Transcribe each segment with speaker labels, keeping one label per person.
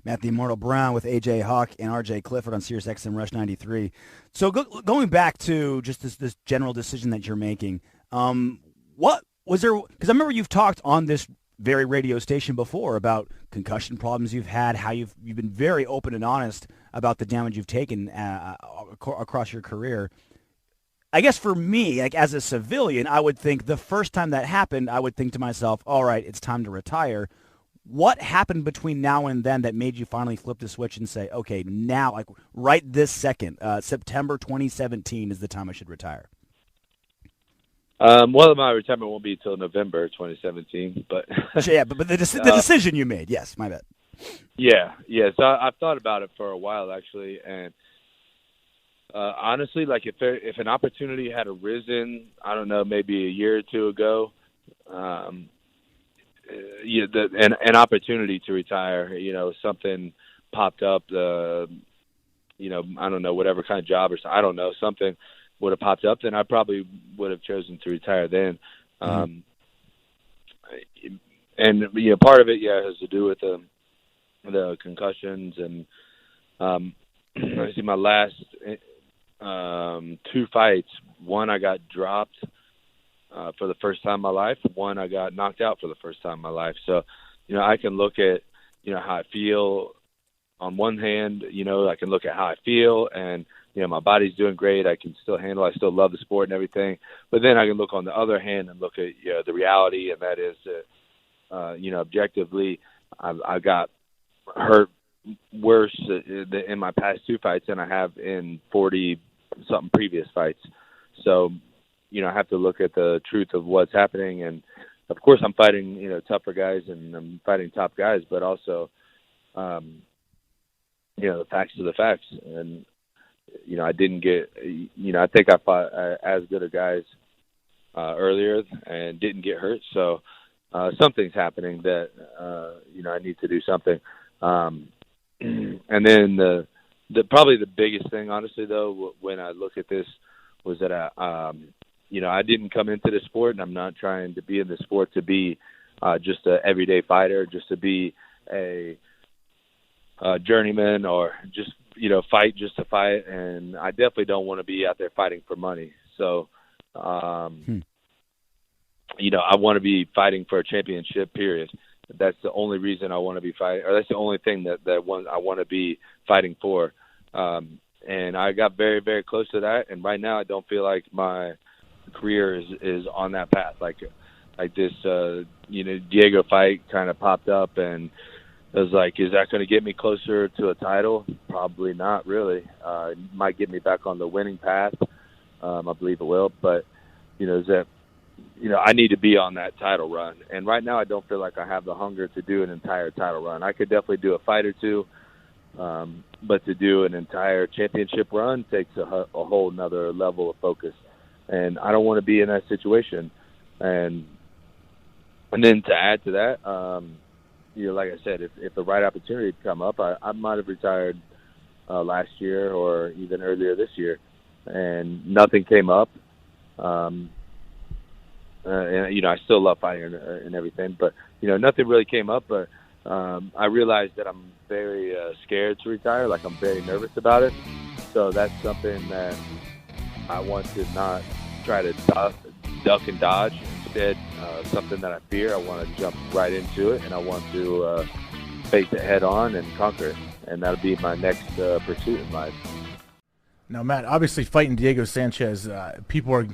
Speaker 1: Matt the Immortal Brown with AJ Hawk and RJ Clifford on Sirius XM Rush 93. So going back to just this general decision that you're making, what was there? Because I remember you've talked on this very radio station before about concussion problems you've had, how you've been very open and honest about the damage you've taken across your career. I guess for me, like as a civilian, I would think the first time that happened, I would think to myself, all right, it's time to retire. What happened between now and then that made you finally flip the switch and say, okay, now, like right this second, September 2017 is the time I should retire?
Speaker 2: Well, my retirement won't be until November 2017, but
Speaker 1: Yeah, but the decision you made, yes, my bad.
Speaker 2: yeah. So I've thought about it for a while actually, and honestly, like if an opportunity had arisen, I don't know, maybe a year or two ago, an opportunity to retire, something popped up, I don't know, whatever kind of job or I don't know, something would have popped up, then I probably would have chosen to retire then.
Speaker 1: Mm-hmm.
Speaker 2: And part of it, has to do with the concussions and I see my last two fights. One I got dropped for the first time in my life. One I got knocked out for the first time in my life. So, I can look at how I feel on one hand. I can look at how I feel and my body's doing great. I can still handle. I still love the sport and everything. But then I can look on the other hand and look at the reality, and that is that objectively, I got hurt worse in my past two fights than I have in 40-something previous fights. So, I have to look at the truth of what's happening. And, of course, I'm fighting, tougher guys and I'm fighting top guys, but also, the facts are the facts. And, I didn't get, I think I fought as good a guys earlier and didn't get hurt. So something's happening that, I need to do something. And then probably the biggest thing, honestly, though, when I look at this was that I didn't come into the sport, and I'm not trying to be in the sport to be just an everyday fighter, just to be a journeyman or just, fight just to fight. And I definitely don't want to be out there fighting for money. So, I want to be fighting for a championship, period. That's the only reason I want to be fighting, or that's the only thing that I want to be fighting for. And I got very, very close to that. And right now I don't feel like my career is on that path. Like this, Diego fight kind of popped up, and I was like, is that going to get me closer to a title? Probably not really. It might get me back on the winning path. I believe it will. But, is that, I need to be on that title run. And right now I don't feel like I have the hunger to do an entire title run. I could definitely do a fight or two. But to do an entire championship run takes a whole nother level of focus. And I don't want to be in that situation. And then to add to that, like I said, if the right opportunity had come up, I might have retired last year or even earlier this year. And nothing came up. And I still love fighting and everything, but nothing really came up. But I realized that I'm very scared to retire. Like, I'm very nervous about it. So that's something that I want to not try to duck and dodge. Instead, something that I fear, I want to jump right into it, and I want to face it head on and conquer it. And that'll be my next pursuit in life.
Speaker 3: Now, Matt, obviously fighting Diego Sanchez, people are,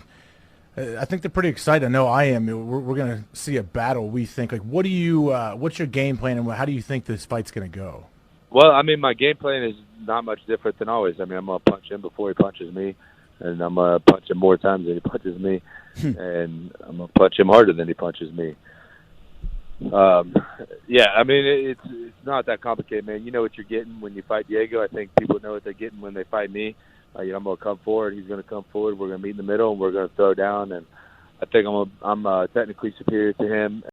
Speaker 3: I think they're pretty excited. I know I am. We're going to see a battle, we think. Like, what's your game plan, and how do you think this fight's going to go?
Speaker 2: Well, I mean, my game plan is not much different than always. I mean, I'm going to punch him before he punches me, and I'm going to punch him more times than he punches me, and I'm going to punch him harder than he punches me. Yeah, I mean, it's not that complicated, man. You know what you're getting when you fight Diego. I think people know what they're getting when they fight me. I'm going to come forward. He's going to come forward. We're going to meet in the middle, and we're going to throw down. And I think I'm technically superior to him.